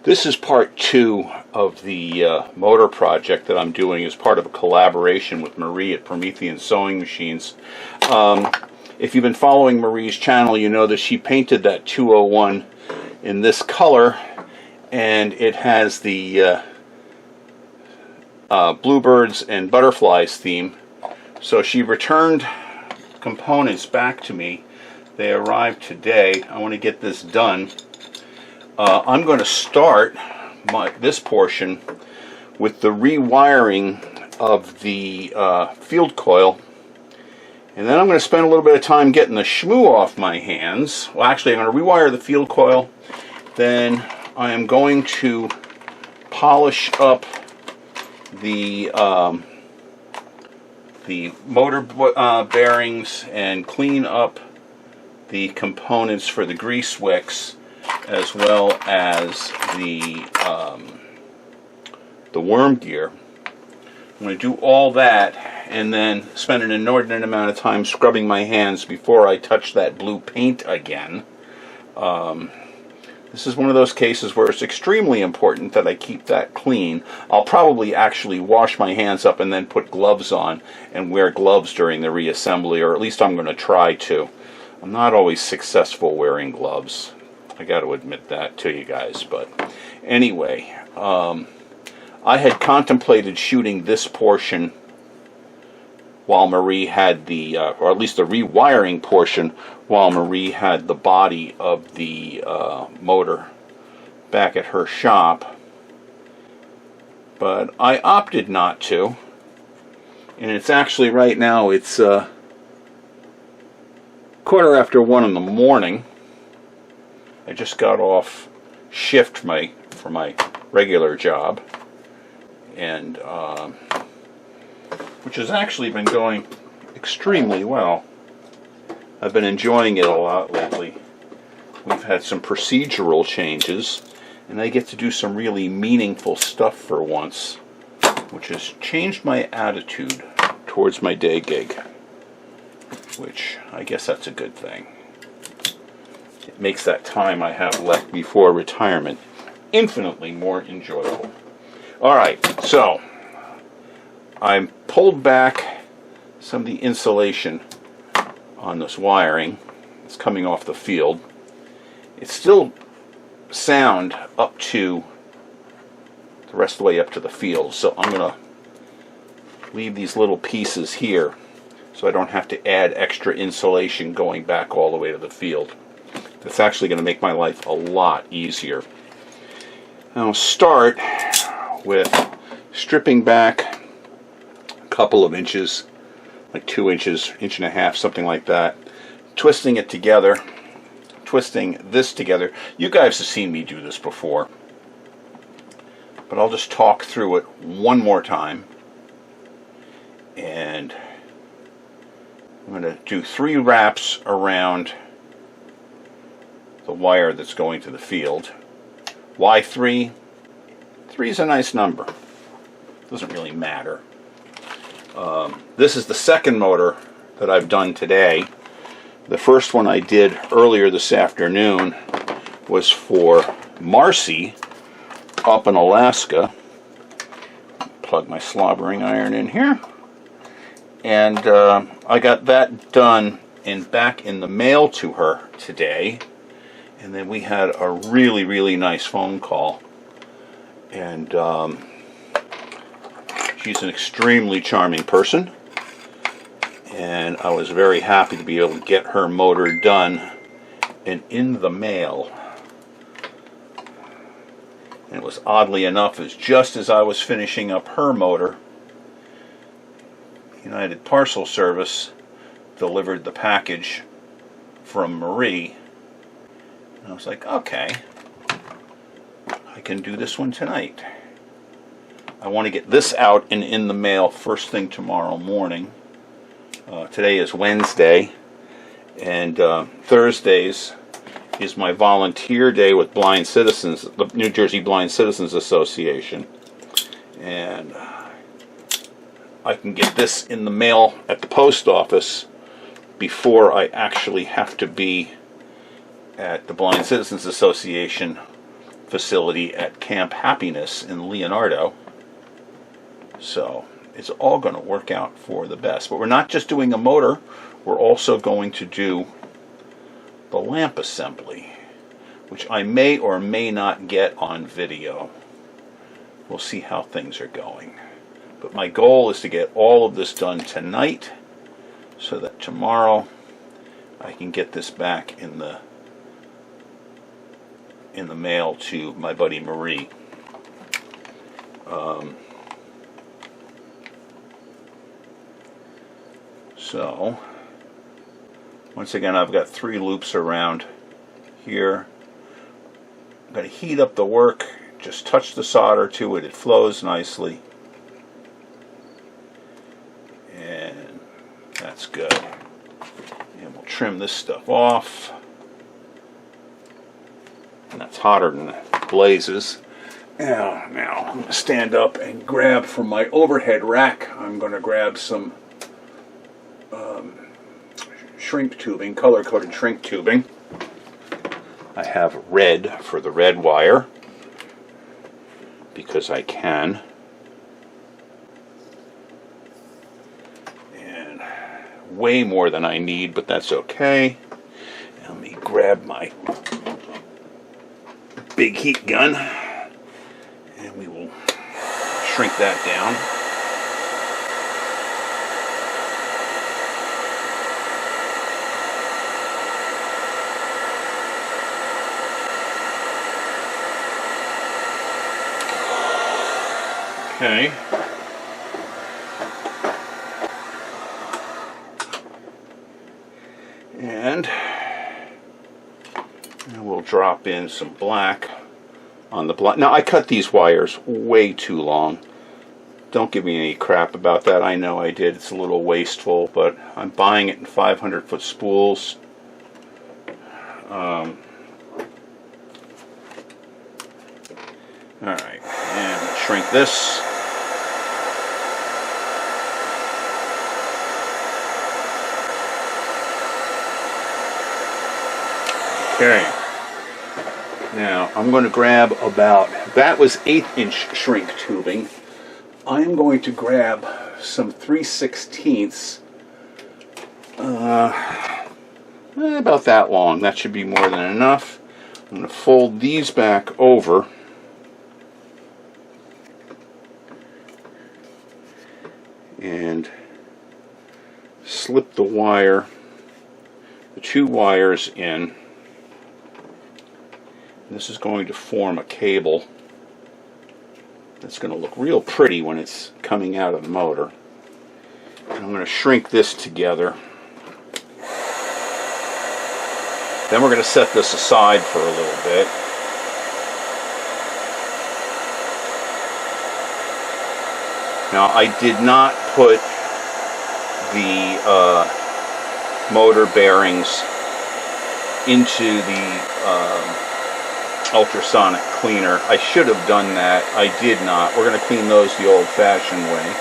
This is part 2 of the motor project that I'm doing as part of a collaboration with Marie at Promethean Sewing Machines. If you've been following Marie's channel, you know that she painted that 201 in this color, and it has the bluebirds and butterflies theme. So she returned components back to me. They arrived today. I want to get this done. I'm going to start this portion with the rewiring of the field coil, and then I'm going to spend a little bit of time getting the shmoo off my hands. Well, actually, I'm going to rewire the field coil. Then I am going to polish up the motor bearings and clean up the components for the grease wicks, as well as the worm gear. I'm going to do all that and then spend an inordinate amount of time scrubbing my hands before I touch that blue paint again. This is one of those cases where it's extremely important that I keep that clean. I'll probably actually wash my hands up and then put gloves on and wear gloves during the reassembly, or at least I'm going to try to. I'm not always successful wearing gloves. I got to admit that to you guys. But anyway, I had contemplated shooting this portion while Marie had the, or at least the rewiring portion, while Marie had the body of the motor back at her shop. But I opted not to. And it's actually, right now, it's 1:15 in the morning. I just got off shift for my regular job, and which has actually been going extremely well. I've been enjoying it a lot lately. We've had some procedural changes, and I get to do some really meaningful stuff for once, which has changed my attitude towards my day gig, which I guess that's a good thing. It makes that time I have left before retirement infinitely more enjoyable. Alright, so I pulled back some of the insulation on this wiring. It's coming off the field. It's still sound up to the rest of the way up to the field, so I'm going to leave these little pieces here so I don't have to add extra insulation going back all the way to the field. That's actually going to make my life a lot easier. I'll start with stripping back a couple of inches, like 2 inches, inch and a half, something like that. Twisting it together, twisting this together. You guys have seen me do this before, but I'll just talk through it one more time. And I'm going to do 3 wraps around the wire that's going to the field. Why 3? 3 is a nice number. Doesn't really matter. This is the second motor that I've done today. The first one I did earlier this afternoon was for Marcy up in Alaska. Plug my slobbering iron in here. And I got that done and back in the mail to her today. And then we had a really, really nice phone call. And she's an extremely charming person. And I was very happy to be able to get her motor done and in the mail. And it was, oddly enough, is just as I was finishing up her motor, United Parcel Service delivered the package from Marie. And I was like, okay, I can do this one tonight. I want to get this out and in the mail first thing tomorrow morning. Today is Wednesday, and Thursdays is my volunteer day with Blind Citizens, the New Jersey Blind Citizens Association. And I can get this in the mail at the post office before I actually have to be at the Blind Citizens Association facility at Camp Happiness in Leonardo. So it's all going to work out for the best. But we're not just doing a motor, we're also going to do the lamp assembly, which I may or may not get on video. We'll see how things are going. But my goal is to get all of this done tonight so that tomorrow I can get this back in the mail to my buddy Marie. So once again, I've got 3 loops around here. I'm going to heat up the work, just touch the solder to it, it flows nicely. And that's good. And we'll trim this stuff off. And that's hotter than blazes. Now I'm going to stand up and grab from my overhead rack, I'm going to grab some shrink tubing, color-coded shrink tubing. I have red for the red wire because I can. And way more than I need, but that's okay. Let me grab my big heat gun and we will shrink that down. Okay. And we'll drop in some black on the black. Now I cut these wires way too long. Don't give me any crap about that. I know I did. It's a little wasteful, but I'm buying it in 500-foot spools. All right, and shrink this. Okay. Now I'm going to grab about, that was 1/8-inch shrink tubing. I'm going to grab some 3/16 about that long. That should be more than enough. I'm going to fold these back over. And slip the wire, the 2 wires in. This is going to form a cable that's going to look real pretty when it's coming out of the motor. And I'm going to shrink this together. Then we're going to set this aside for a little bit. Now I did not put the motor bearings into the ultrasonic cleaner. I should have done that. I did not. We're going to clean those the old-fashioned way.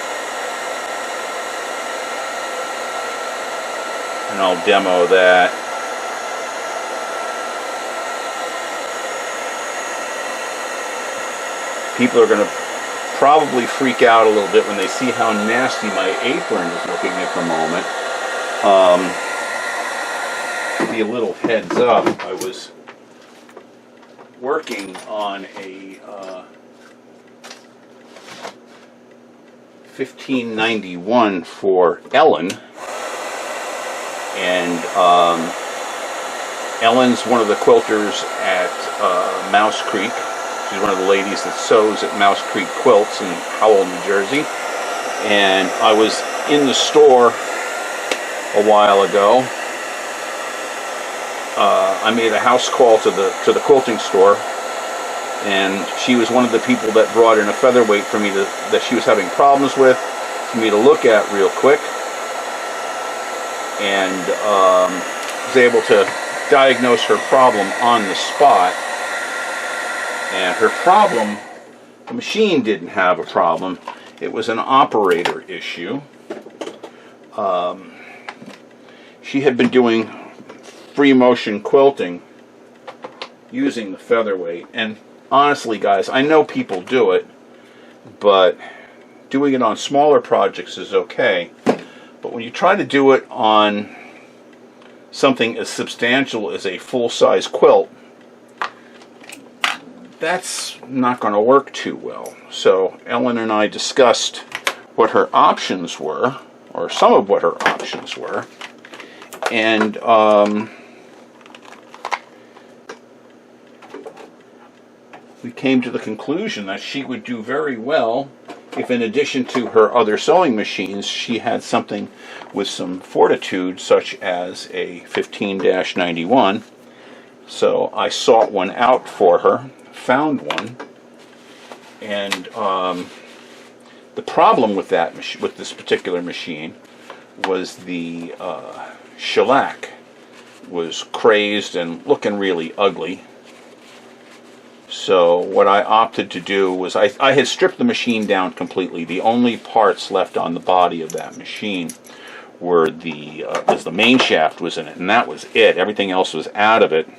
And I'll demo that. People are going to probably freak out a little bit when they see how nasty my apron is looking at the moment. To be a little heads up, I was working on a 1591 for Ellen, and Ellen's one of the quilters at Mouse Creek. She's one of the ladies that sews at Mouse Creek Quilts in Howell, New Jersey. And I was in the store a while ago. I made a house call to the quilting store, and she was one of the people that brought in a featherweight for me that she was having problems with, for me to look at real quick, and was able to diagnose her problem on the spot. And her problem, the machine didn't have a problem, it was an operator issue. She had been doing free motion quilting using the featherweight, and honestly, guys, I know people do it, but doing it on smaller projects is okay. But when you try to do it on something as substantial as a full-size quilt, that's not going to work too well. So Ellen and I discussed what her options were, or some of what her options were, and we came to the conclusion that she would do very well if, in addition to her other sewing machines, she had something with some fortitude, such as a 15-91. So I sought one out for her, found one, and the problem with this particular machine was the shellac was crazed and looking really ugly. So what I opted to do was I had stripped the machine down completely. The only parts left on the body of that machine were the main shaft was in it, and that was it. Everything else was out of it.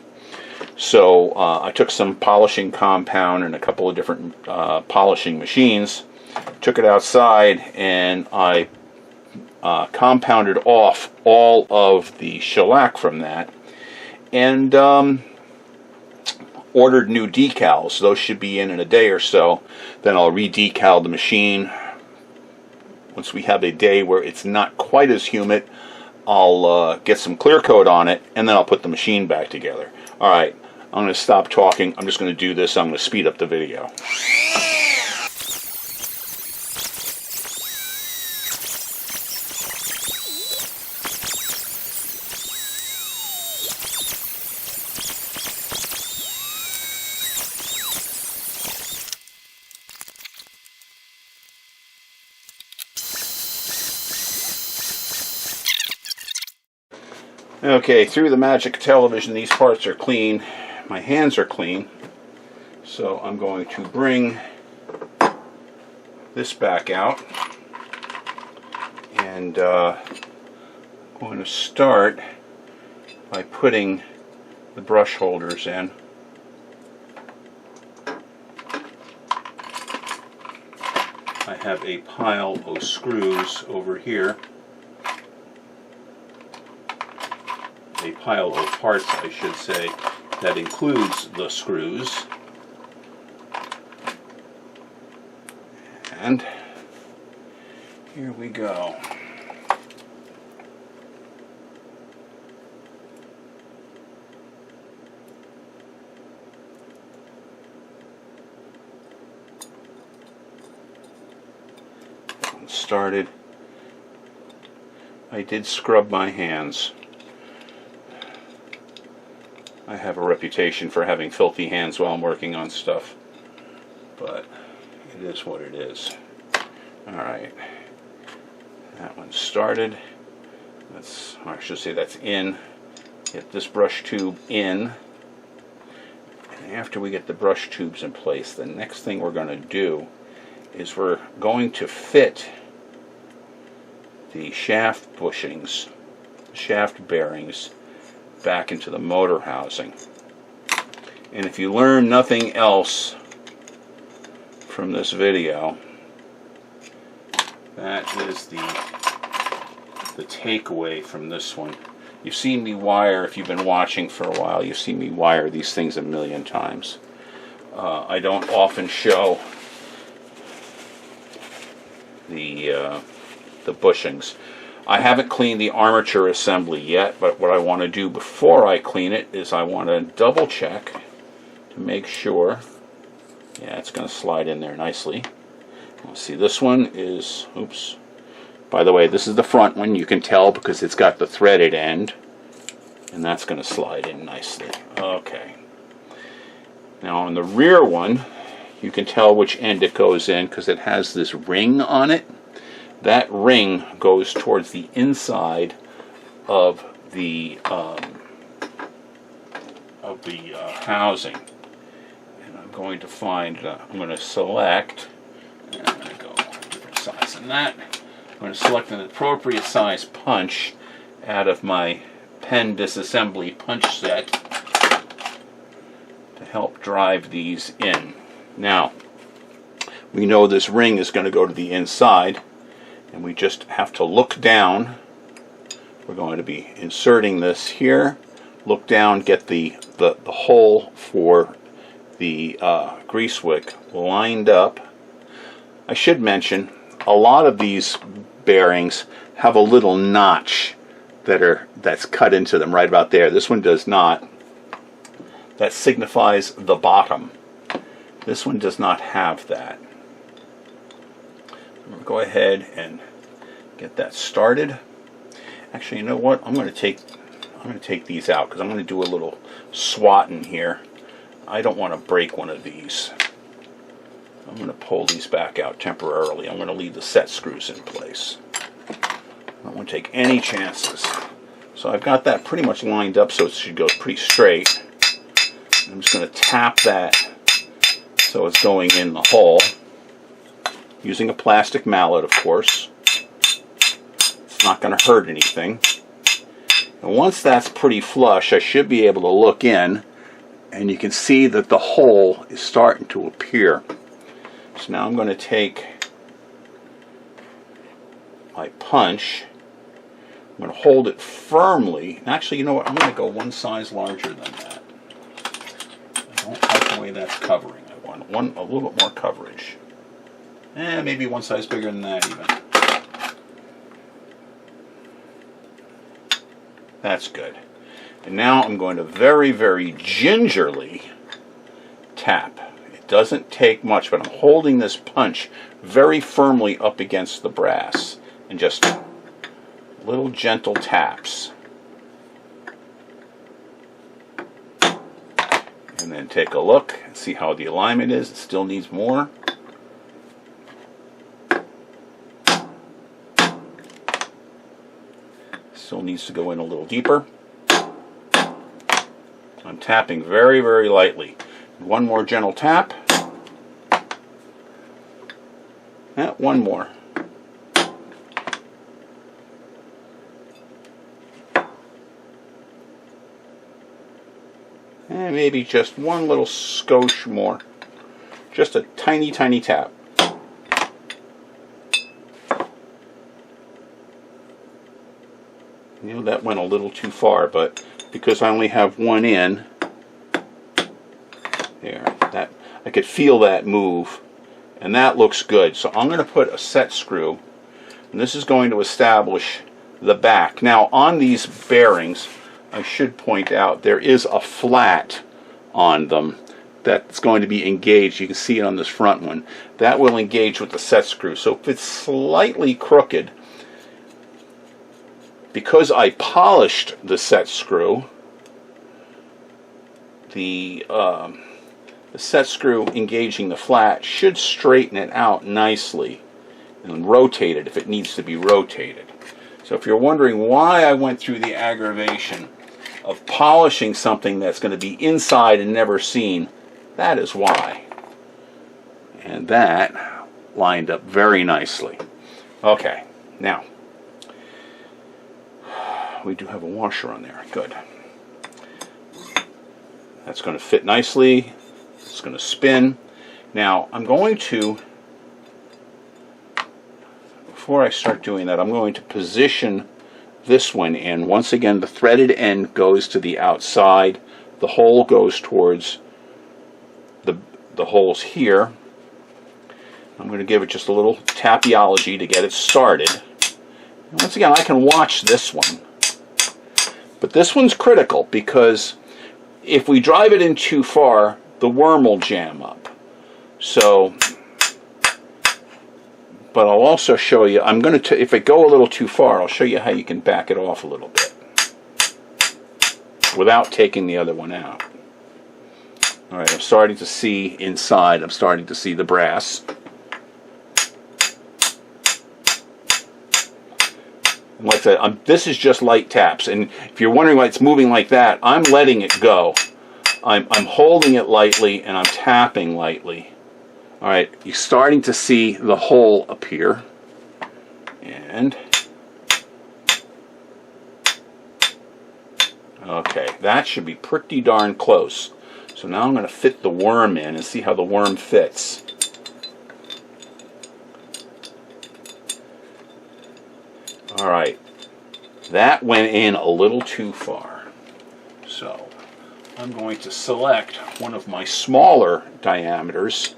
So I took some polishing compound and a couple of different polishing machines, took it outside, and I compounded off all of the shellac from that, and ordered new decals. Those should be in a day or so. Then I'll re-decal the machine. Once we have a day where it's not quite as humid, I'll get some clear coat on it, and then I'll put the machine back together. Alright, I'm going to stop talking. I'm just going to do this. I'm going to speed up the video. Okay, through the magic of television, these parts are clean. My hands are clean. So I'm going to bring this back out. And I'm going to start by putting the brush holders in. I have a pile of screws over here. A pile of parts, I should say, that includes the screws. And here we go. Started. I did scrub my hands. I have a reputation for having filthy hands while I'm working on stuff, but it is what it is. Alright, that one started. That's, or I should say that's in. Get this brush tube in. And after we get the brush tubes in place, the next thing we're going to do is we're going to fit the shaft bushings, shaft bearings, back into the motor housing. And if you learn nothing else from this video, that is the takeaway from this one. You've seen me wire, if you've been watching for a while, you've seen me wire these things a million times. I don't often show the bushings. I haven't cleaned the armature assembly yet, but what I want to do before I clean it is I want to double check to make sure. Yeah, it's going to slide in there nicely. Let's see, this one is, oops. By the way, this is the front one. You can tell because it's got the threaded end, and that's going to slide in nicely. Okay. Now on the rear one, you can tell which end it goes in because it has this ring on it. That ring goes towards the inside of the housing. And I'm going to find, I'm going to select, and I'm going to go a different size than that. I'm going to select an appropriate size punch out of my pen disassembly punch set to help drive these in. Now, we know this ring is going to go to the inside, and we just have to look down. We're going to be inserting this here. Look down, get the hole for the grease wick lined up. I should mention, a lot of these bearings have a little notch that's cut into them right about there. This one does not. That signifies the bottom. This one does not have that. I'm going to go ahead and get that started. Actually, you know what? I'm going to take these out because I'm going to do a little swatting here. I don't want to break one of these. I'm going to pull these back out temporarily. I'm going to leave the set screws in place. I don't want to take any chances. So I've got that pretty much lined up so it should go pretty straight. I'm just going to tap that so it's going in the hole. Using a plastic mallet, of course. It's not going to hurt anything. And once that's pretty flush, I should be able to look in, and you can see that the hole is starting to appear. So now I'm going to take my punch. I'm going to hold it firmly. Actually, you know what? I'm going to go one size larger than that. I don't like the way that's covering. I want a little bit more coverage. Maybe one size bigger than that even. That's good. And now I'm going to very, very gingerly tap. It doesn't take much, but I'm holding this punch very firmly up against the brass. And just little gentle taps. And then take a look and see how the alignment is. It still needs more. Still needs to go in a little deeper. I'm tapping very, very lightly. One more gentle tap. One more. And maybe just one little skosh more. Just a tiny, tiny tap. You know, that went a little too far, but because I only have one in, there, that I could feel that move, and that looks good. So I'm going to put a set screw, and this is going to establish the back. Now, on these bearings, I should point out there is a flat on them that's going to be engaged. You can see it on this front one. That will engage with the set screw. So if it's slightly crooked, because I polished the set screw, the set screw engaging the flat should straighten it out nicely and rotate it if it needs to be rotated. So if you're wondering why I went through the aggravation of polishing something that's going to be inside and never seen, that is why. And that lined up very nicely. Okay, now we do have a washer on there. Good. That's going to fit nicely. It's going to spin. Now, I'm going to, before I start doing that, I'm going to position this one in. Once again, the threaded end goes to the outside. The hole goes towards the holes here. I'm going to give it just a little tapiology to get it started. And once again, I can watch this one. But this one's critical because if we drive it in too far, the worm will jam up. So, but I'll also show you, I'm going to, if I go a little too far, I'll show you how you can back it off a little bit without taking the other one out. Alright, I'm starting to see inside, I'm starting to see the brass. Like I said, this is just light taps, and if you're wondering why it's moving like that, I'm letting it go. I'm holding it lightly and I'm tapping lightly. Alright, you're starting to see the hole appear. And okay, that should be pretty darn close. So now I'm going to fit the worm in and see how the worm fits. Alright, that went in a little too far. So I'm going to select one of my smaller diameters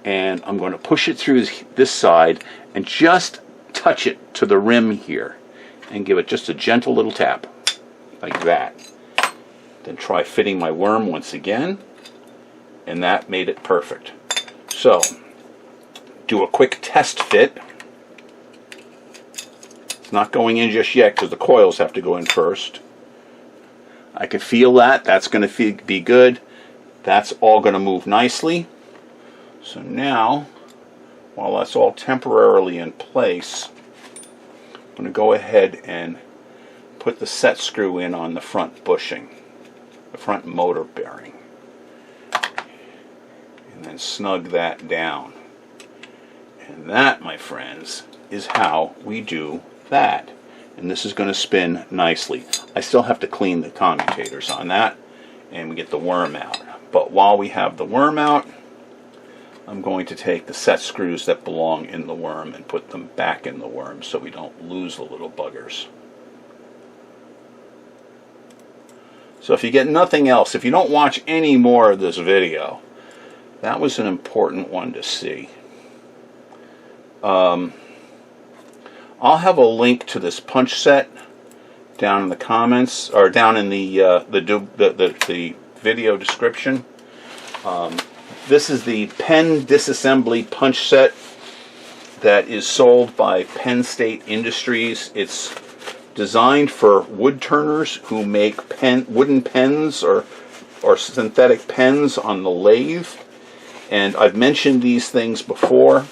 and I'm going to push it through this side and just touch it to the rim here and give it just a gentle little tap like that. Then try fitting my worm once again, and that made it perfect. So do a quick test fit. It's not going in just yet because the coils have to go in first. I can feel that. That's going to be good. That's all going to move nicely. So now, while that's all temporarily in place, I'm going to go ahead and put the set screw in on the front bushing, the front motor bearing, and then snug that down. And that, my friends, is how we do that. And this is going to spin nicely. I still have to clean the commutators on that, and we get the worm out. But while we have the worm out, I'm going to take the set screws that belong in the worm and put them back in the worm so we don't lose the little buggers. So if you get nothing else, if you don't watch any more of this video, that was an important one to see. I'll have a link to this punch set down in the comments, or down in the video description. This is the Penn disassembly punch set that is sold by Penn State Industries. It's designed for wood turners who make wooden pens or synthetic pens on the lathe. And I've mentioned these things before.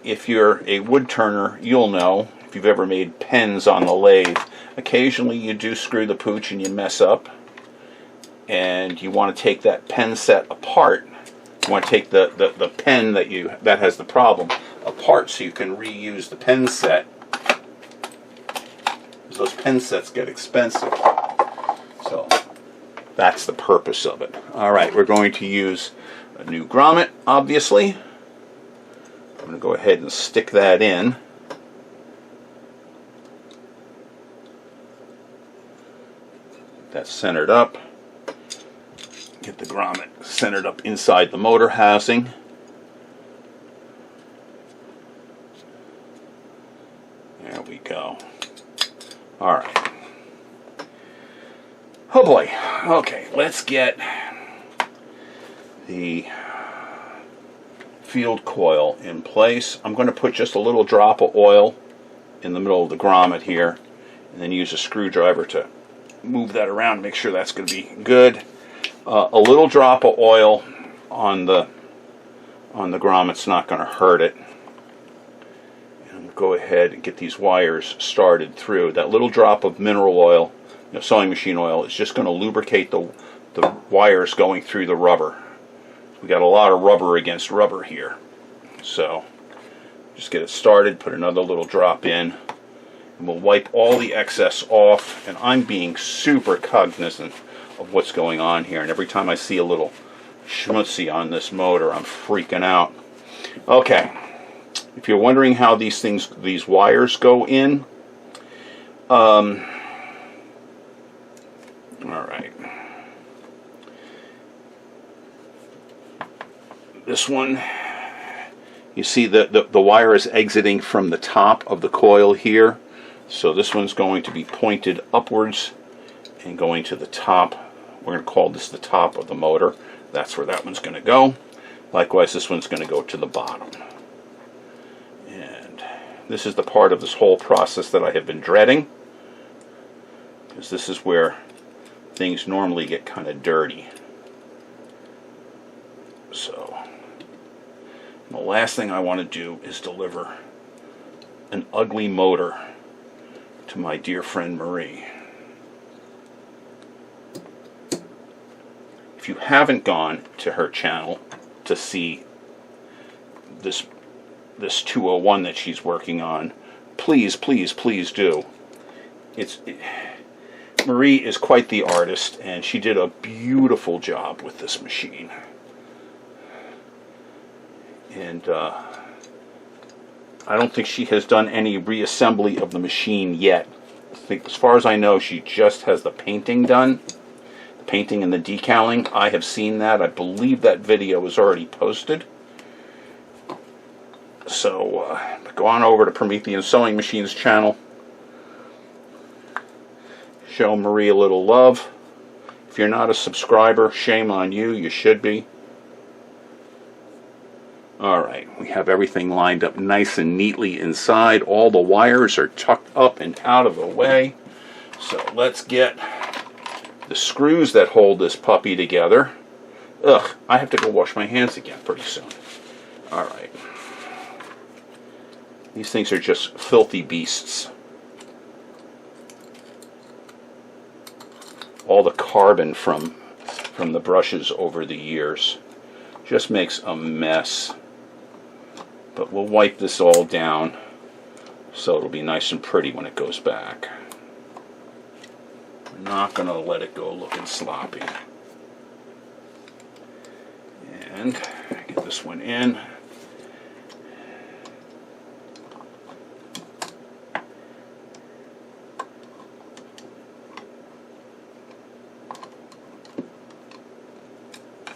If you're a wood turner, you'll know, if you've ever made pens on the lathe, occasionally you do screw the pooch and you mess up. And you want to take that pen set apart. You want to take the pen that has the problem apart so you can reuse the pen set. Those pen sets get expensive. So that's the purpose of it. Alright, we're going to use a new grommet, obviously. I'm going to go ahead and stick that in. That's centered up. Get the grommet centered up inside the motor housing. There we go. Alright. Oh boy. Okay, let's get the field coil in place. I'm going to put just a little drop of oil in the middle of the grommet here, and then use a screwdriver to move that around and make sure that's going to be good. A little drop of oil on the grommet's not going to hurt it. And go ahead and get these wires started through. That little drop of mineral oil, sewing machine oil, is just going to lubricate the wires going through the rubber. We got a lot of rubber against rubber here. So just get it started, put another little drop in, and we'll wipe all the excess off. And I'm being super cognizant of what's going on here, and every time I see a little schmutzy on this motor, I'm freaking out. Okay, if you're wondering how these wires go in, all right, this one, you see the wire is exiting from the top of the coil here, so this one's going to be pointed upwards and going to the top. We're going to call this the top of the motor. That's where that one's going to go. Likewise, this one's going to go to the bottom. And this is the part of this whole process that I have been dreading, because this is where things normally get kind of dirty. So the last thing I want to do is deliver an ugly motor to my dear friend Marie. If you haven't gone to her channel to see this 201 that she's working on, please do. Marie is quite the artist, and she did a beautiful job with this machine. And I don't think she has done any reassembly of the machine yet. I think, as far as I know, she just has the painting done. The painting and the decaling. I have seen that. I believe that video is already posted. So go on over to Promethean Sewing Machines channel. Show Marie a little love. If you're not a subscriber, shame on you. You should be. Alright, we have everything lined up nice and neatly inside. All the wires are tucked up and out of the way. So let's get the screws that hold this puppy together. Ugh, I have to go wash my hands again pretty soon. Alright. These things are just filthy beasts. All the carbon from the brushes over the years just makes a mess. But we'll wipe this all down so it'll be nice and pretty when it goes back. We're not going to let it go looking sloppy. And get this one in.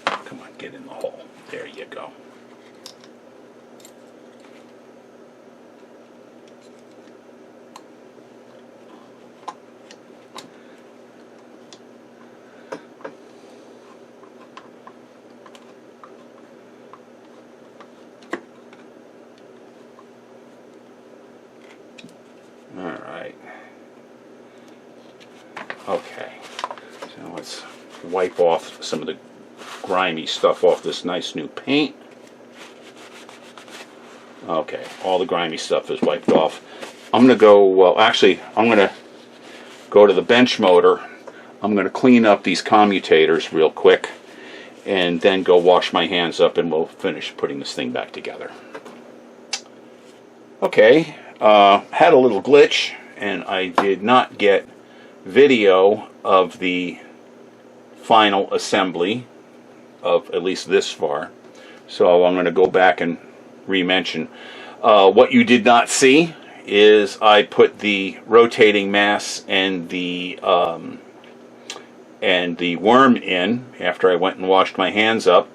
Come on, get in the hole. There you go. Alright. Okay. So let's wipe off some of the grimy stuff off this nice new paint. Okay, all the grimy stuff is wiped off. I'm going to go, well actually, I'm going to go to the bench motor. I'm going to clean up these commutators real quick and then go wash my hands up and we'll finish putting this thing back together. Okay, had a little glitch and I did not get video of the final assembly of at least this far. So I'm going to go back and re-mention. What you did not see is I put the rotating mass and the worm in after I went and washed my hands up.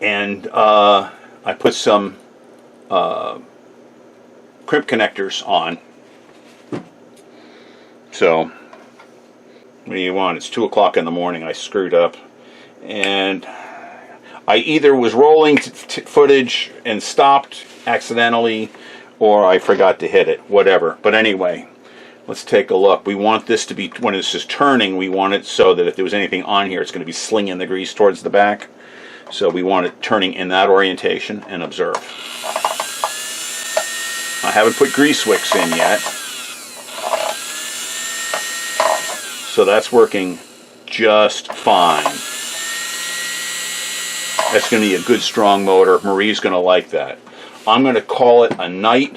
And I put some crimp connectors on. So what do you want? It's 2 o'clock in the morning. I screwed up. And I either was rolling footage and stopped accidentally, or I forgot to hit it, whatever. But anyway, let's take a look. We want this to be, when this is turning, we want it so that if there was anything on here, it's going to be slinging the grease towards the back. So we want it turning in that orientation, and observe. I haven't put grease wicks in yet. So that's working just fine. That's going to be a good strong motor. Marie's going to like that. I'm going to call it a night.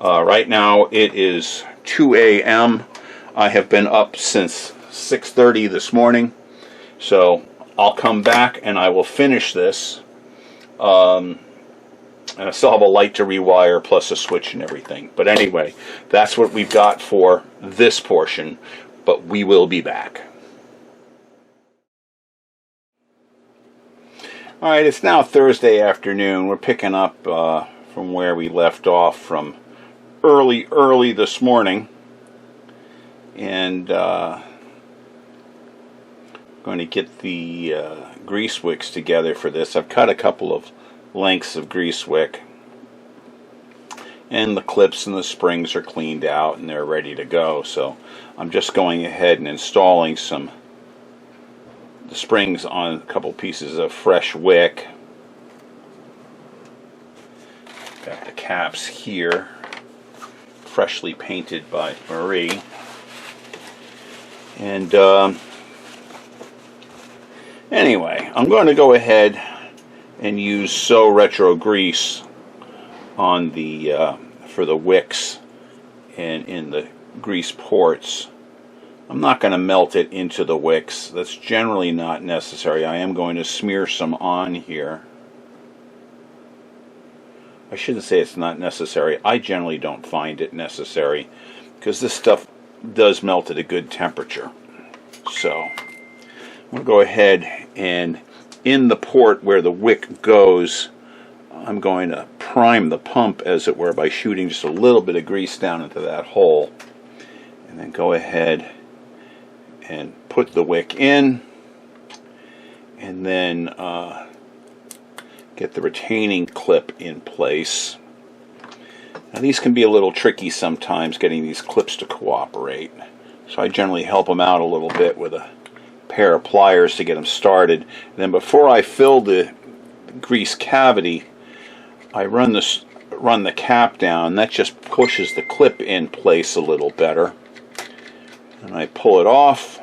Right now it is 2 a.m. I have been up since 6:30 this morning. So I'll come back and I will finish this. And I still have a light to rewire plus a switch and everything. But anyway, that's what we've got for this portion. But we will be back. Alright, it's now Thursday afternoon. We're picking up from where we left off from early this morning. And going to get the grease wicks together for this. I've cut a couple of lengths of grease wick. And the clips and the springs are cleaned out and they're ready to go. So I'm just going ahead and installing the springs on a couple pieces of fresh wick. Got the caps here, freshly painted by Marie. And anyway, I'm going to go ahead and use Sew Retro grease on the for the wicks and in the grease ports I'm not going to melt it into the wicks. That's generally not necessary. I am going to smear some on here. I shouldn't say it's not necessary. I generally don't find it necessary because this stuff does melt at a good temperature. So I'm going to go ahead and in the port where the wick goes, I'm going to prime the pump, as it were, by shooting just a little bit of grease down into that hole. And then go ahead and put the wick in, and then get the retaining clip in place. Now these can be a little tricky sometimes, getting these clips to cooperate. So I generally help them out a little bit with a pair of pliers to get them started. And then before I fill the grease cavity, I run the cap down. That just pushes the clip in place a little better. And I pull it off,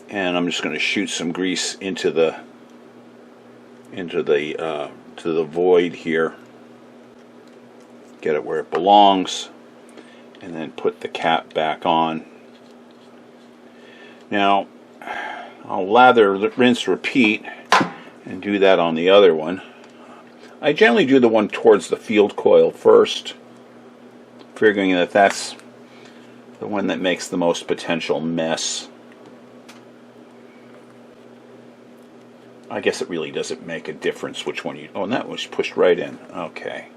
and I'm just going to shoot some grease into the to the void here. Get it where it belongs, and then put the cap back on. Now I'll lather, rinse, repeat, and do that on the other one. I generally do the one towards the field coil first, figuring that that's the one that makes the most potential mess. I guess it really doesn't make a difference which one you... Oh, and that was pushed right in. Okay.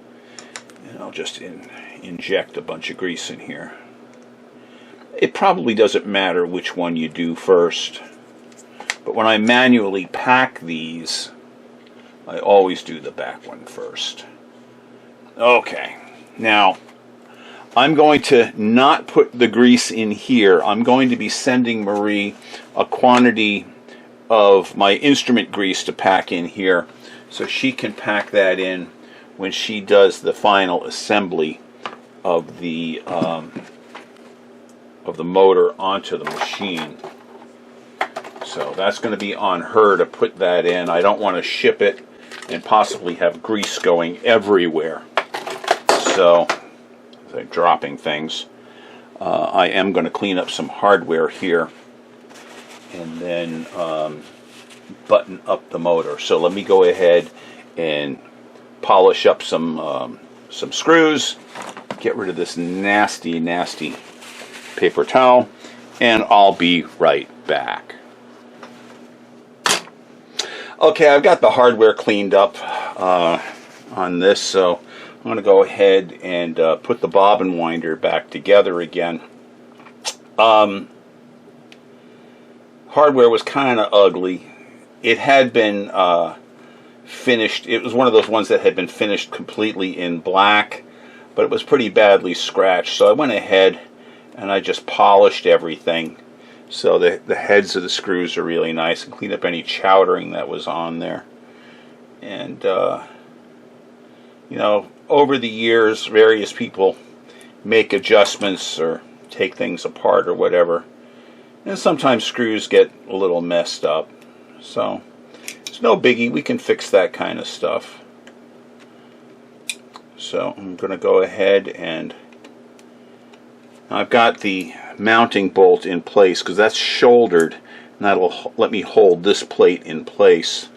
And I'll just inject a bunch of grease in here. It probably doesn't matter which one you do first, but when I manually pack these, I always do the back one first. Okay. Now, I'm going to not put the grease in here. I'm going to be sending Marie a quantity of my instrument grease to pack in here, so she can pack that in when she does the final assembly of the motor onto the machine. So that's going to be on her to put that in. I don't want to ship it and possibly have grease going everywhere. So dropping things. I am going to clean up some hardware here and then button up the motor. So let me go ahead and polish up some screws, get rid of this nasty paper towel, and I'll be right back. Okay, I've got the hardware cleaned up on this, so I'm going to go ahead and put the bobbin winder back together again. Hardware was kind of ugly. It had been finished. It was one of those ones that had been finished completely in black, but it was pretty badly scratched. So I went ahead and I just polished everything. So the heads of the screws are really nice, and cleaned up any chowdering that was on there. And you know, over the years, various people make adjustments or take things apart or whatever, and sometimes screws get a little messed up. So it's no biggie. We can fix that kind of stuff. So I'm going to go ahead and I've got the mounting bolt in place because that's shouldered, and that'll let me hold this plate in place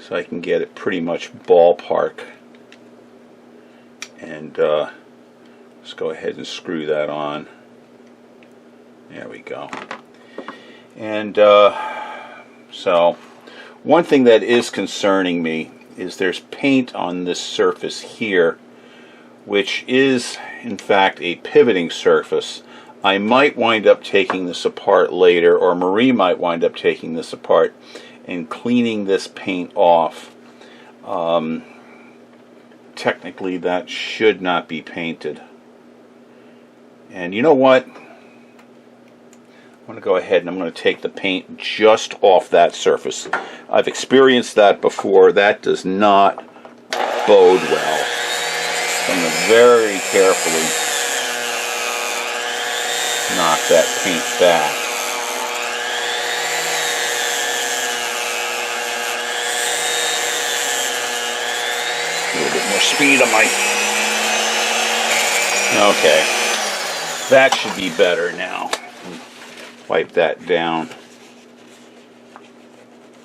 so I can get it pretty much ballpark. And let's go ahead and screw that on. There we go. And so one thing that is concerning me is there's paint on this surface here, which is in fact a pivoting surface. I might wind up taking this apart later, or Marie might wind up taking this apart and cleaning this paint off. Technically that should not be painted. And you know what? I'm going to go ahead and I'm going to take the paint just off that surface. I've experienced that before. That does not bode well. So I'm going to very carefully knock that paint back. A little bit more speed on my... Okay. That should be better now. wipe that down.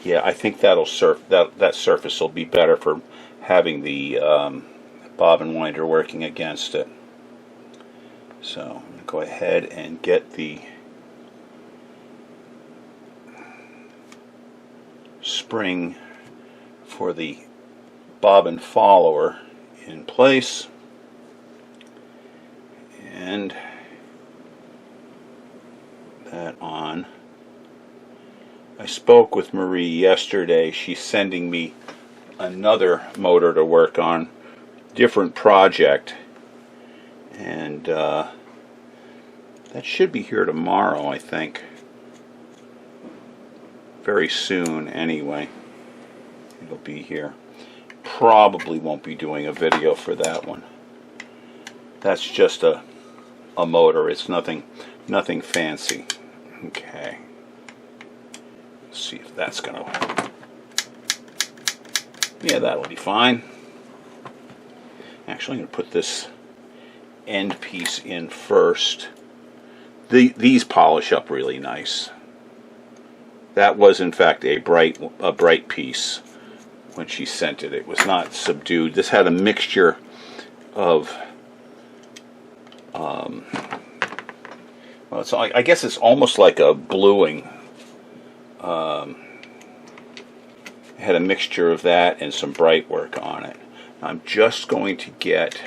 Yeah, I think that'll that surface will be better for having the bobbin winder working against it. So I'm going to go ahead and get the spring for the bobbin follower in place, and that on. I spoke with Marie yesterday. She's sending me another motor to work on, different project, and that should be here tomorrow, I think. Very soon, anyway. It'll be here. Probably won't be doing a video for that one. That's just a motor. It's nothing fancy. Okay. Let's see if that's gonna. Yeah, that'll be fine. Actually, I'm gonna put this end piece in first. These polish up really nice. That was in fact a bright piece when she sent it. It was not subdued. This had a mixture of well, it's, I guess it's almost like a bluing. It had a mixture of that and some bright work on it. I'm just going to get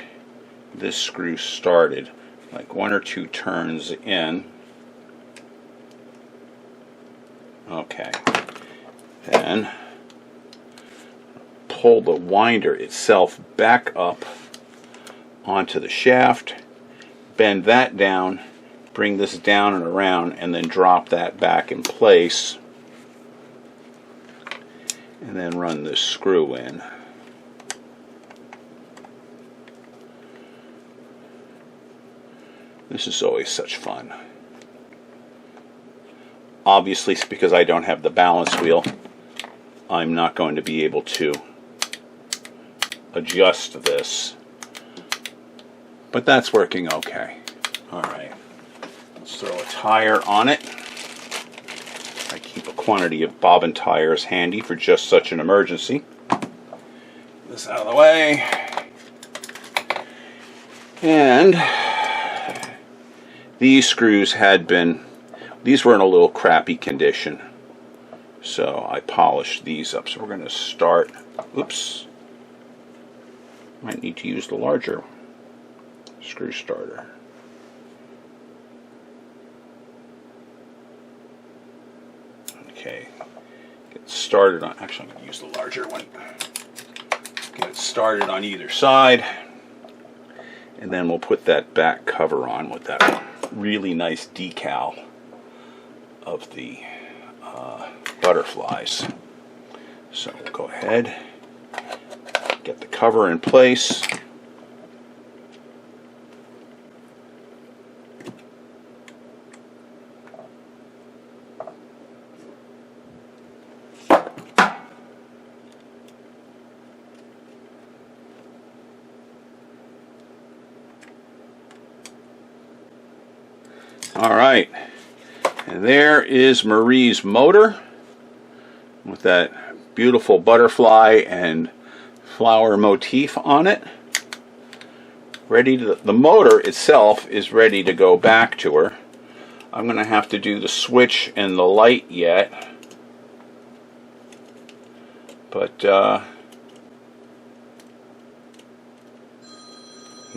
this screw started, like 1 or 2 turns in. Okay. Then pull the winder itself back up onto the shaft, bend that down, bring this down and around, and then drop that back in place, and then run this screw in. This is always such fun. Obviously, because I don't have the balance wheel, I'm not going to be able to adjust this. But that's working okay. Alright. Let's throw a tire on it. I keep a quantity of bobbin tires handy for just such an emergency. Get this out of the way. And these screws these were in a little crappy condition, so I polished these up. So we're going to start, oops, might need to use the larger screw starter. Okay, get started on, actually I'm going to use the larger one. Get it started on either side, and then we'll put that back cover on with that really nice decal of the butterflies. So we'll go ahead, get the cover in place. All right. And there is Marie's motor with that beautiful butterfly and flower motif on it. The motor itself is ready to go back to her. I'm going to have to do the switch and the light yet. But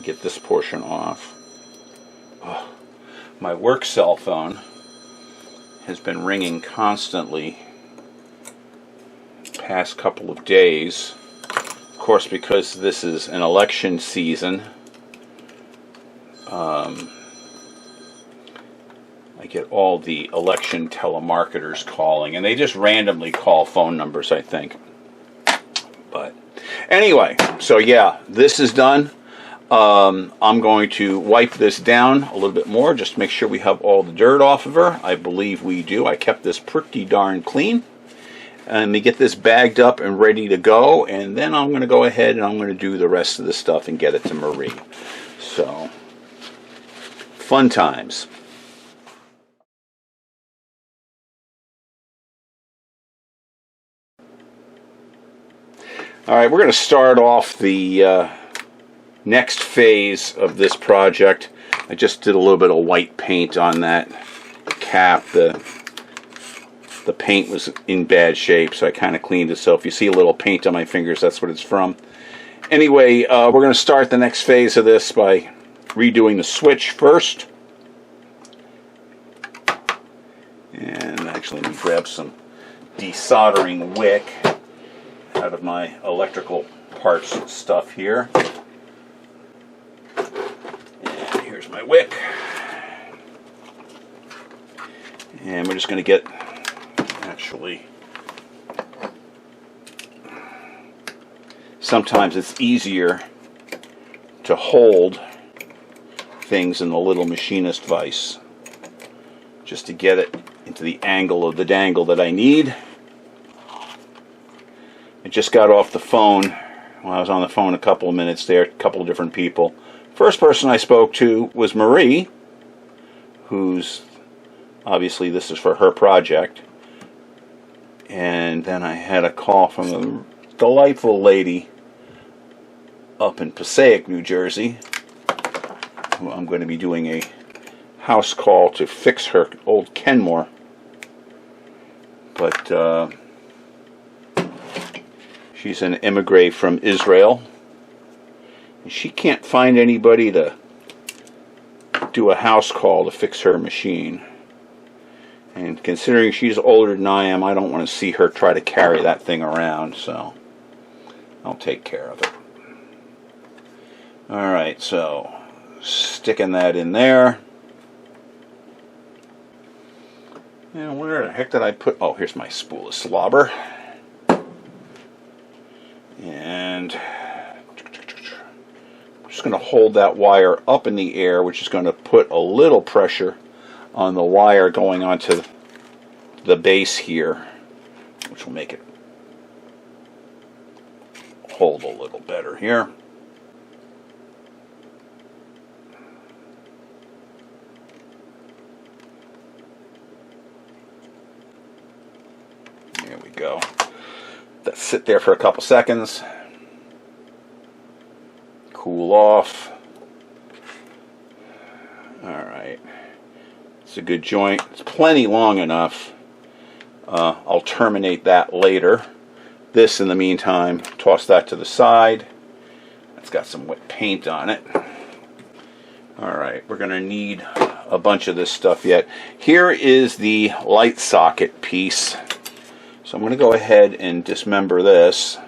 get this portion off. Oh, my work cell phone has been ringing constantly past couple of days. Of course, because this is an election season, I get all the election telemarketers calling, and they just randomly call phone numbers, I think. But anyway, so yeah, this is done. I'm going to wipe this down a little bit more just to make sure we have all the dirt off of her. I believe we do. I kept this pretty darn clean. And we get this bagged up and ready to go, and then I'm going to go ahead and I'm going to do the rest of the stuff and get it to Marie. So, fun times. All right, we're going to start off the next phase of this project. I just did a little bit of white paint on that cap. The paint was in bad shape, so I kind of cleaned it. So if you see a little paint on my fingers, that's what it's from. Anyway, we're going to start the next phase of this by redoing the switch first. And actually, let me grab some desoldering wick out of my electrical parts stuff here. And here's my wick. And we're just going to get, actually, sometimes it's easier to hold things in the little machinist vise just to get it into the angle of the dangle that I need. I just got off the phone. Well, I was on the phone a couple of minutes there, a couple of different people. First person I spoke to was Marie, who's obviously this is for her project. And then I had a call from a delightful lady up in Passaic, New Jersey, who I'm going to be doing a house call to fix her old Kenmore. But she's an immigrant from Israel. And she can't find anybody to do a house call to fix her machine. And considering she's older than I am, I don't want to see her try to carry that thing around, so I'll take care of it. Alright, so sticking that in there. And where the heck did I put... Oh, here's my spool of slobber. And I'm just going to hold that wire up in the air, which is going to put a little pressure on the wire going onto the base here, which will make it hold a little better here. There we go. Let that sit there for a couple seconds. Cool off. Alright. It's a good joint. It's plenty long enough. I'll terminate that later. This, in the meantime, toss that to the side. It's got some wet paint on it. Alright, we're going to need a bunch of this stuff yet. Here is the light socket piece. So I'm going to go ahead and dismember this.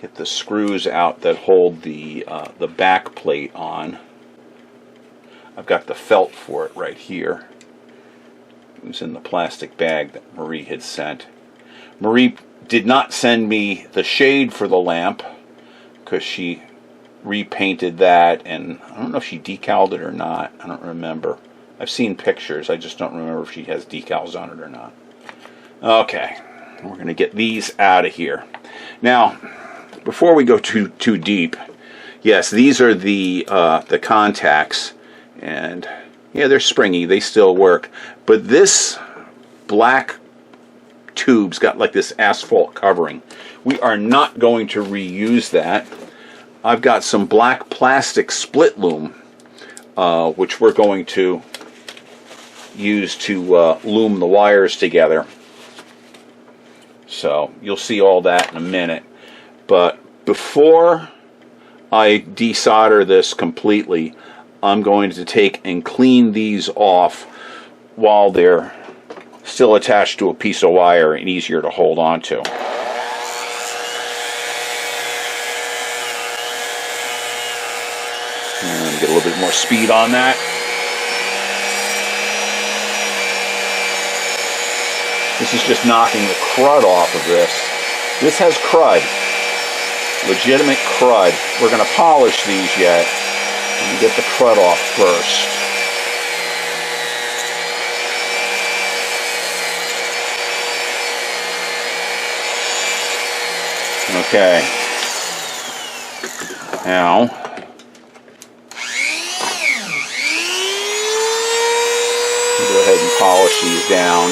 Get the screws out that hold the back plate on. I've got the felt for it right here. It was in the plastic bag that Marie had sent. Marie did not send me the shade for the lamp because she repainted that, and I don't know if she decaled it or not. I don't remember. I've seen pictures. I just don't remember if she has decals on it or not. Okay, we're going to get these out of here. Now, before we go too deep, yes, these are the contacts. And yeah, they're springy, they still work. But this black tube's got like this asphalt covering. We are not going to reuse that. I've got some black plastic split loom, which we're going to use to loom the wires together. So you'll see all that in a minute. But before I desolder this completely, I'm going to take and clean these off while they're still attached to a piece of wire and easier to hold on to. And get a little bit more speed on that. This is just knocking the crud off of this. This has crud. Legitimate crud. We're going to polish these yet. And get the crud off first. Okay. Now, go ahead and polish these down.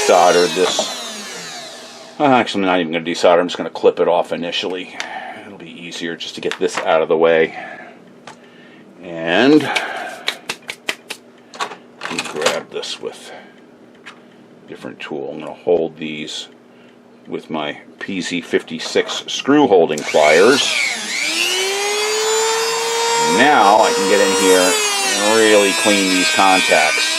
desoldered this. Actually, I'm not even going to desolder. I'm just going to clip it off initially. It'll be easier just to get this out of the way. And grab this with a different tool. I'm going to hold these with my PZ56 screw holding pliers. Now I can get in here and really clean these contacts.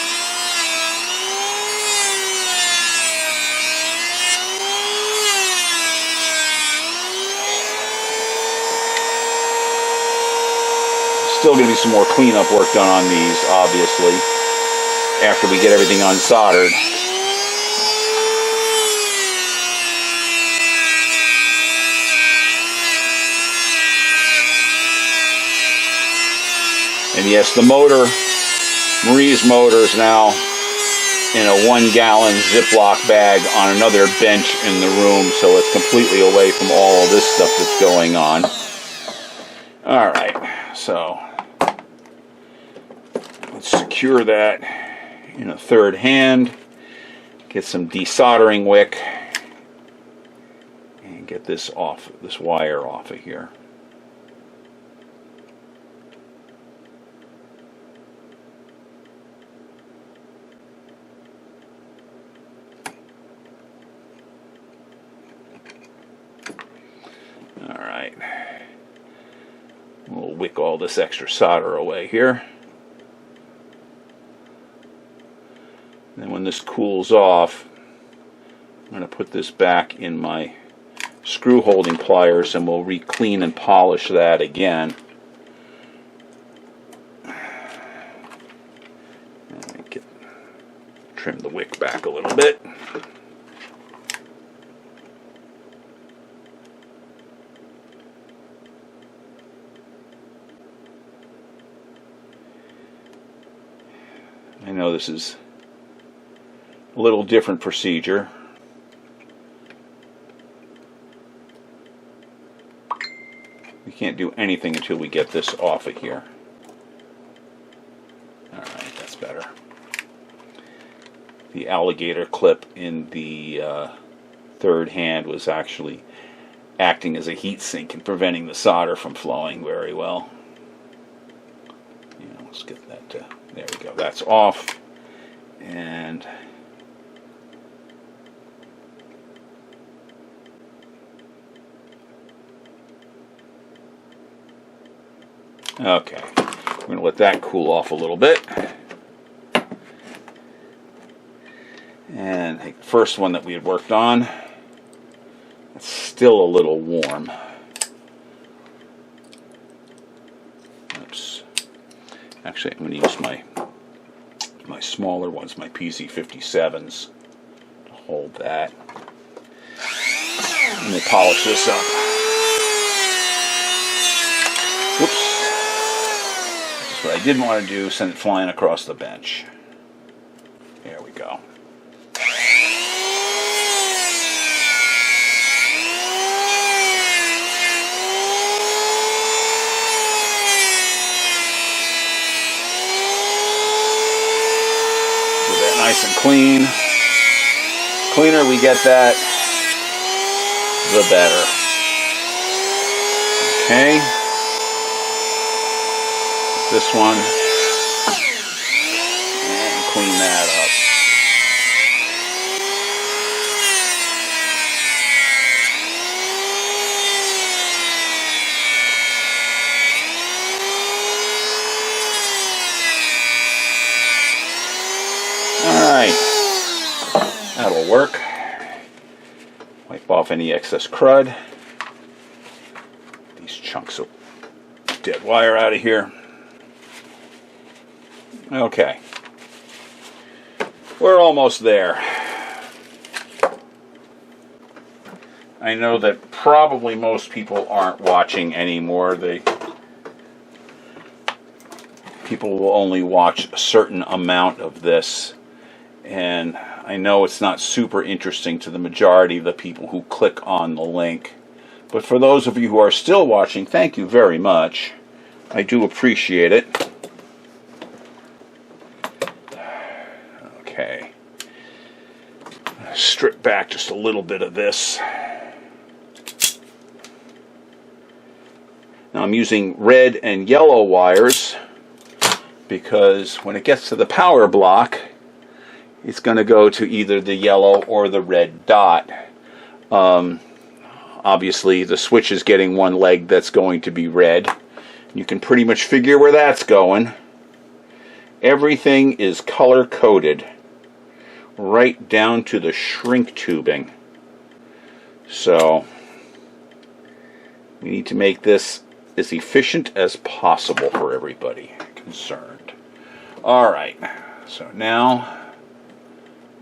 Still going to be some more cleanup work done on these, obviously, after we get everything unsoldered. And yes, the motor, Marie's motor, is now in a 1-gallon Ziploc bag on another bench in the room, so it's completely away from all of this stuff that's going on. Alright, so let's secure that in a third hand, get some desoldering wick, and get this off, this wire off of here. Alright, we'll wick all this extra solder away here. And then when this cools off, I'm going to put this back in my screw holding pliers and we'll re-clean and polish that again. And trim the wick back a little bit. I know this is a little different procedure. We can't do anything until we get this off of here. Alright, that's better. The alligator clip in the third hand was actually acting as a heat sink and preventing the solder from flowing very well. Let's get that, there we go, that's off. And okay, we're going to let that cool off a little bit. And take the first one that we had worked on. It's still a little warm. Oops. Actually, I'm going to use my smaller ones, my PZ57s, to hold that. Let me polish this up. Whoops. That's what I didn't want to do, send it flying across the bench. There we go. Get that nice and clean. Cleaner we get that, the better. Okay. This one, and clean that up. Alright, that'll work. Wipe off any excess crud. These chunks of dead wire out of here. Okay, we're almost there. I know that probably most people aren't watching anymore. People will only watch a certain amount of this, and I know it's not super interesting to the majority of the people who click on the link. But for those of you who are still watching, thank you very much. I do appreciate it. Okay. back just a little bit of this. Now I'm using red and yellow wires because when it gets to the power block, it's going to go to either the yellow or the red dot. Obviously, the switch is getting one leg that's going to be red. You can pretty much figure where that's going. Everything is color-coded, right down to the shrink tubing. So, we need to make this as efficient as possible for everybody concerned. Alright, so now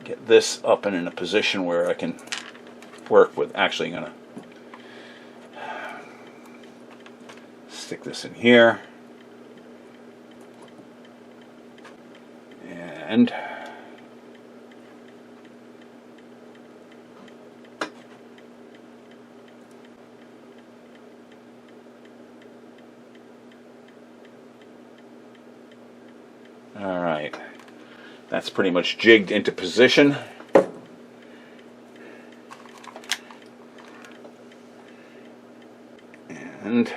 get this up and in a position where I can work with. Actually, I'm going to stick this in here. And alright, that's pretty much jigged into position. And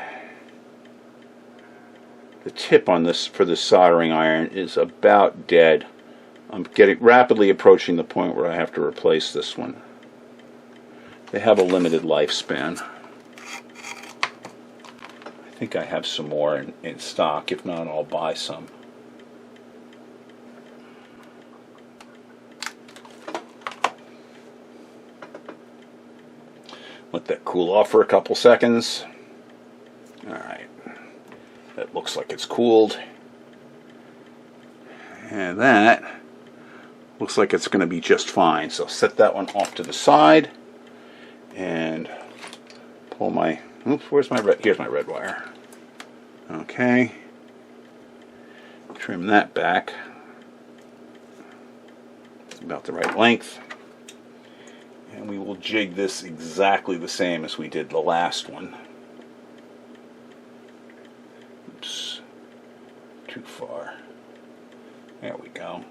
the tip on this for the soldering iron is about dead. I'm getting rapidly approaching the point where I have to replace this one. They have a limited lifespan. I think I have some more in stock. If not, I'll buy some. Let that cool off for a couple seconds. Alright. That looks like it's cooled. And that looks like it's going to be just fine. So set that one off to the side and pull my, oops, where's my red, here's my red wire. Okay. Trim that back. About the right length. And we will jig this exactly the same as we did the last one. Oops. Too far. There we go.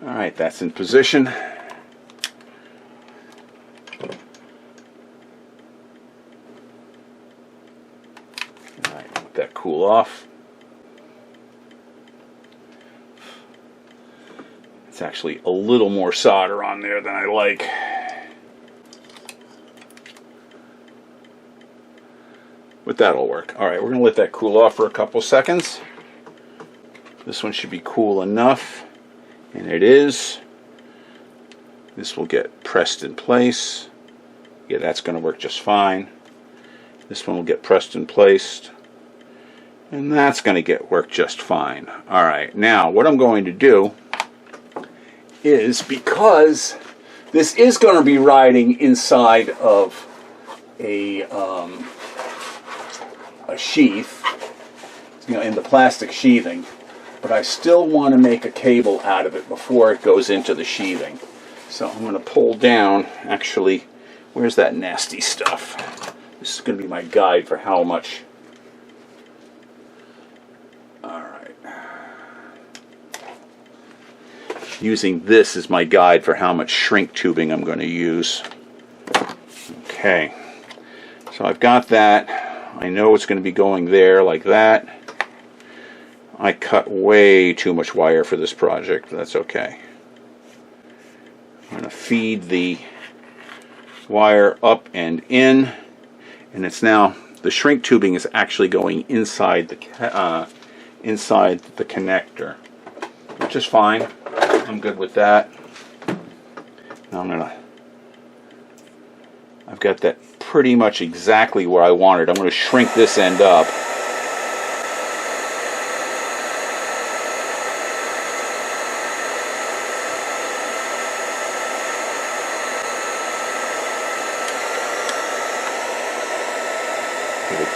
Alright, that's in position. Alright, let that cool off. It's actually a little more solder on there than I like. But that'll work. Alright, we're going to let that cool off for a couple seconds. This one should be cool enough. And it is. This will get pressed in place. Yeah, that's going to work just fine. This one will get pressed and placed. And that's going to work just fine. Alright, now what I'm going to do is, because this is going to be riding inside of a sheath, you know, in the plastic sheathing, but I still want to make a cable out of it before it goes into the sheathing. So I'm going to pull down, actually, where's that nasty stuff? This is going to be my guide for how much. Alright. Using this as my guide for how much shrink tubing I'm going to use. Okay. So I've got that. I know it's going to be going there like that. I cut way too much wire for this project. That's okay. I'm going to feed the wire up and in, and it's now, the shrink tubing is actually going inside the connector, which is fine. I'm good with that. Now I've got that pretty much exactly where I want it. I'm going to shrink this end up.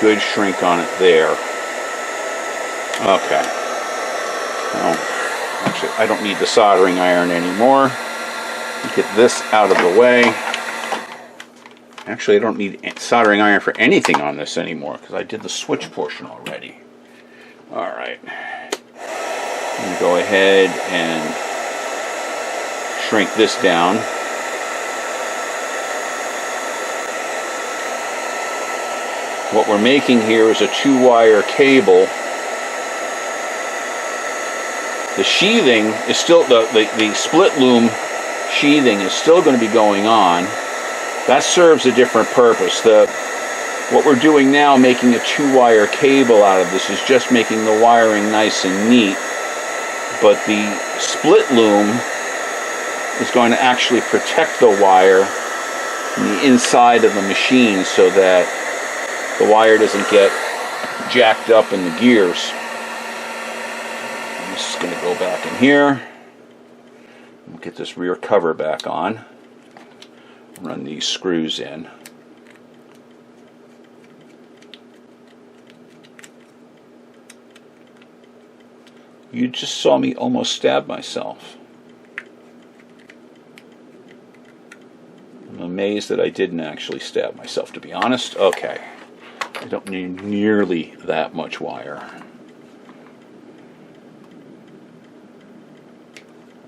Good shrink on it there. Okay. Well, actually, I don't need the soldering iron anymore. Get this out of the way. Actually, I don't need soldering iron for anything on this anymore because I did the switch portion already. Alright. Go ahead and shrink this down. What we're making here is a 2-wire cable. The sheathing is still, the split loom sheathing is still going to be going on. That serves a different purpose. What we're doing now, making a 2-wire cable out of this, is just making the wiring nice and neat. But the split loom is going to actually protect the wire from the inside of the machine so that the wire doesn't get jacked up in the gears. I'm just going to go back in here. We'll get this rear cover back on. Run these screws in. You just saw me almost stab myself. I'm amazed that I didn't actually stab myself, to be honest. Okay. I don't need nearly that much wire.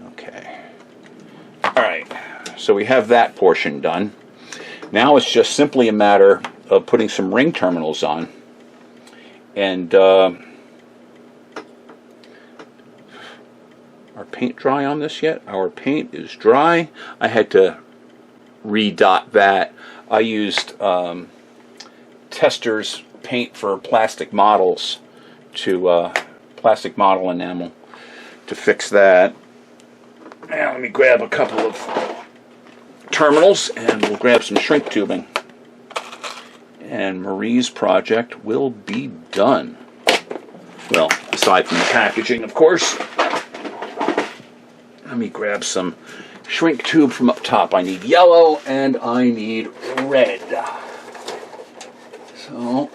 Okay. Alright. So we have that portion done. Now it's just simply a matter of putting some ring terminals on. And our paint dry on this yet? Our paint is dry. I had to redot that. I used Tester's paint for plastic models to plastic model enamel to fix that. Now let me grab a couple of terminals and we'll grab some shrink tubing. And Marie's project will be done. Well, aside from the packaging, of course. Let me grab some shrink tube from up top. I need yellow and I need red. So,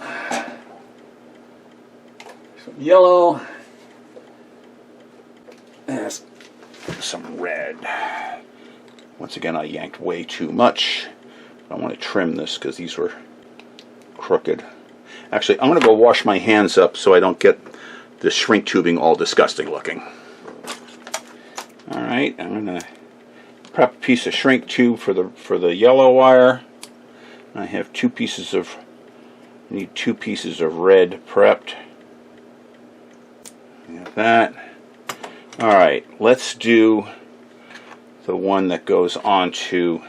some yellow and some red. Once again, I yanked way too much. I want to trim this because these were crooked. Actually, I'm going to go wash my hands up so I don't get the shrink tubing all disgusting looking. Alright, I'm going to prep a piece of shrink tube for the yellow wire. I have need 2 pieces of red prepped. Got that. Alright, let's do the one that goes onto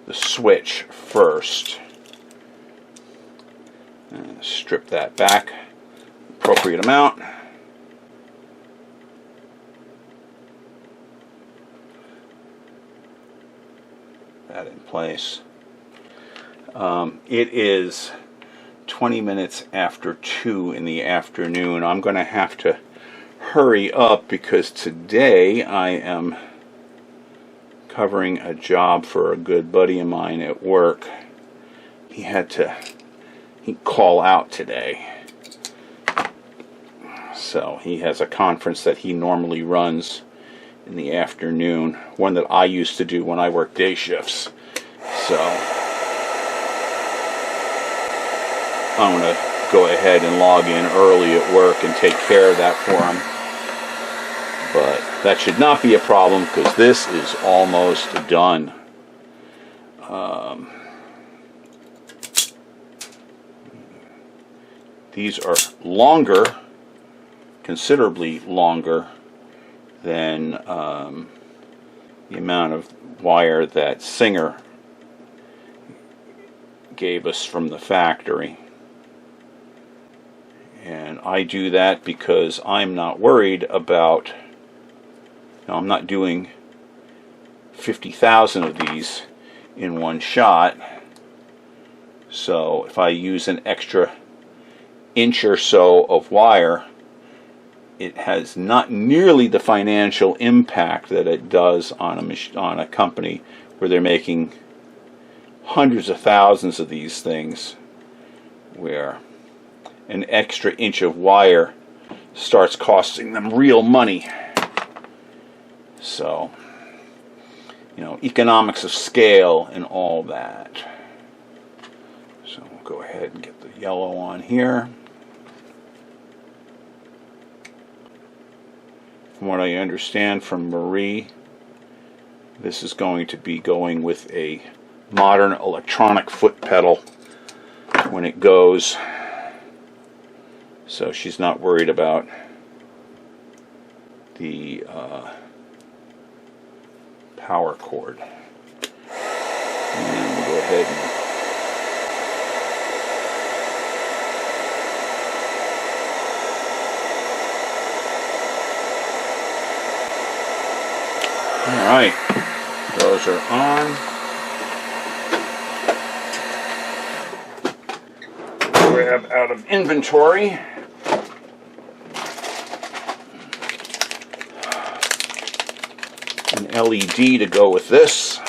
the switch first. Strip that back, appropriate amount. That in place. It is 20 minutes after 2 in the afternoon. I'm going to have to hurry up because today I am covering a job for a good buddy of mine at work. He call out today. So he has a conference that he normally runs in the afternoon, one that I used to do when I worked day shifts. So I'm going to go ahead and log in early at work and take care of that for him. But that should not be a problem because this is almost done. These are longer, considerably longer than the amount of wire that Singer gave us from the factory. And I do that because I'm not worried about, I'm not doing 50,000 of these in one shot. So if I use an extra inch or so of wire, it has not nearly the financial impact that it does on a company where they're making hundreds of thousands of these things, where an extra inch of wire starts costing them real money. So, economics of scale and all that. So we'll go ahead and get the yellow on here. From what I understand from Marie, this is going to be going with a modern electronic foot pedal when it goes, so she's not worried about the power cord. And we'll go ahead and alright, those are on. Grab out of inventory an LED to go with this.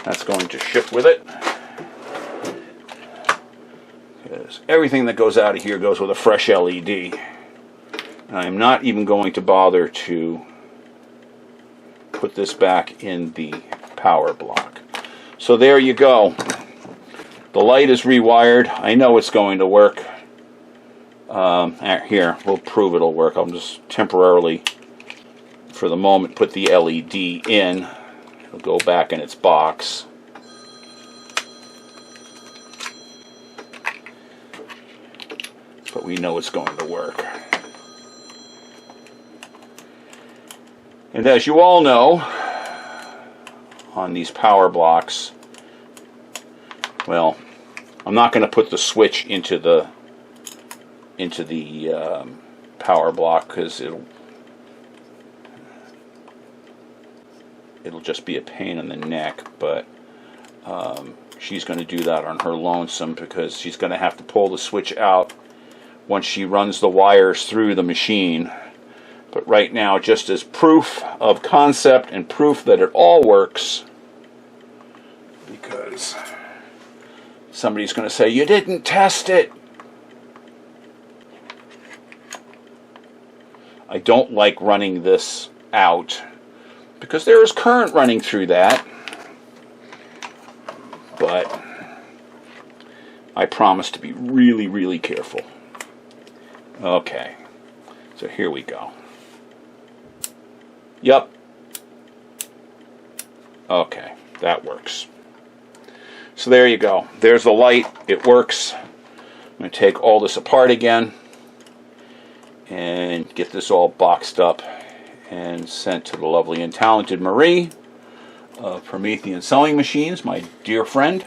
That's going to ship with it, because everything that goes out of here goes with a fresh LED. I'm not even going to bother to put this back in the power block. So there you go. The light is rewired. I know it's going to work. Here, we'll prove it'll work. I'll just temporarily, for the moment, put the LED in. It'll go back in its box. But we know it's going to work. And as you all know, on these power blocks, well, I'm not going to put the switch into the power block, because it'll just be a pain in the neck. But she's going to do that on her lonesome, because she's going to have to pull the switch out once she runs the wires through the machine. But right now, just as proof of concept and proof that it all works, because somebody's going to say, you didn't test it. I don't like running this out, because there is current running through that. But I promise to be really, really careful. Okay, so here we go. Yep. Okay, that works. So there you go. There's the light. It works. I'm going to take all this apart again and get this all boxed up and sent to the lovely and talented Marie of Promethean Sewing Machines, my dear friend.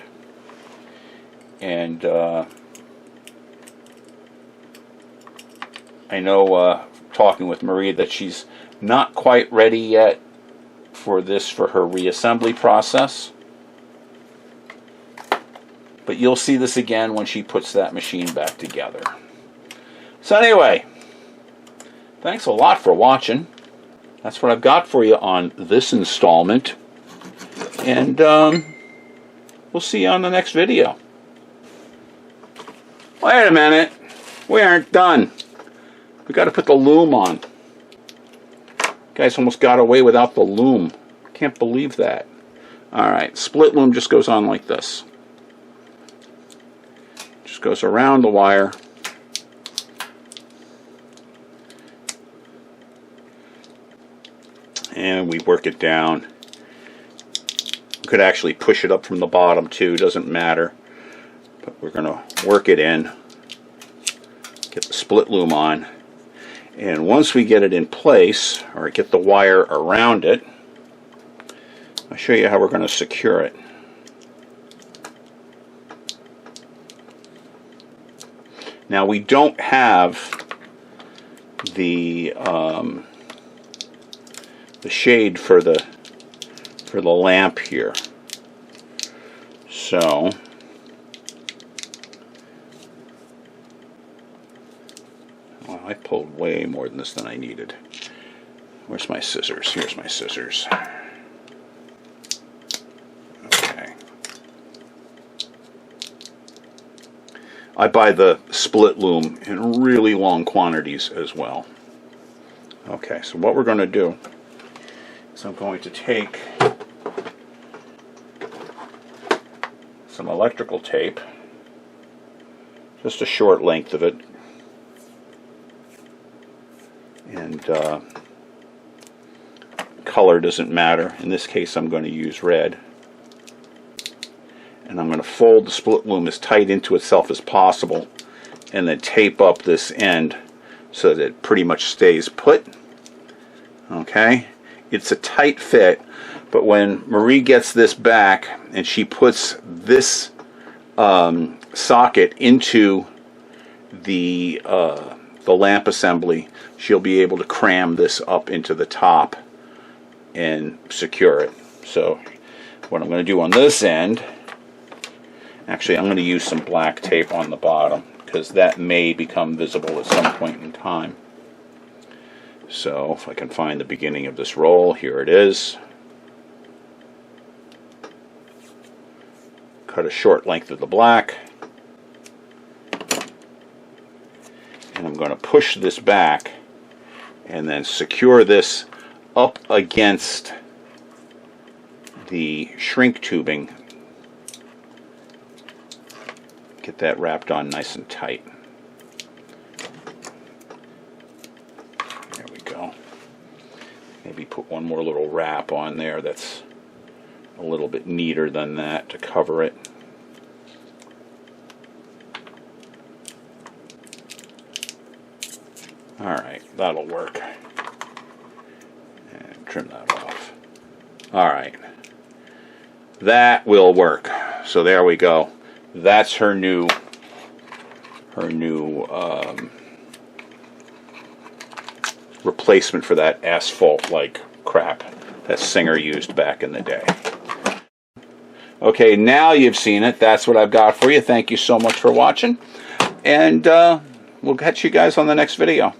And I know, talking with Marie, that she's not quite ready yet for this, for her reassembly process. But you'll see this again when she puts that machine back together. So anyway, thanks a lot for watching. That's what I've got for you on this installment. And we'll see you on the next video. Wait a minute. We aren't done. We got to put the loom on. Guys almost got away without the loom. Can't believe that. Alright, split loom just goes on like this. Just goes around the wire. And we work it down. We could actually push it up from the bottom too, doesn't matter. But we're going to work it in. Get the split loom on. And once we get it in place, or get the wire around it, I'll show you how we're going to secure it. Now we don't have the shade for the lamp here, so I pulled way more than this than I needed. Where's my scissors? Here's my scissors. Okay. I buy the split loom in really long quantities as well. Okay, so what we're going to do is I'm going to take some electrical tape, just a short length of it, And color doesn't matter. In this case, I'm going to use red. And I'm going to fold the split loom as tight into itself as possible, and then tape up this end so that it pretty much stays put. Okay, it's a tight fit, but when Marie gets this back and she puts this socket into the lamp assembly, she'll be able to cram this up into the top and secure it. So what I'm going to do on this end, actually I'm going to use some black tape on the bottom because that may become visible at some point in time. So if I can find the beginning of this roll, here it is. Cut a short length of the black. And I'm going to push this back and then secure this up against the shrink tubing. Get that wrapped on nice and tight. There we go. Maybe put one more little wrap on there that's a little bit neater than that to cover it. Alright, that'll work. And trim that off. Alright. That will work. So there we go. That's her new replacement for that asphalt-like crap that Singer used back in the day. Okay, now you've seen it. That's what I've got for you. Thank you so much for watching. And we'll catch you guys on the next video.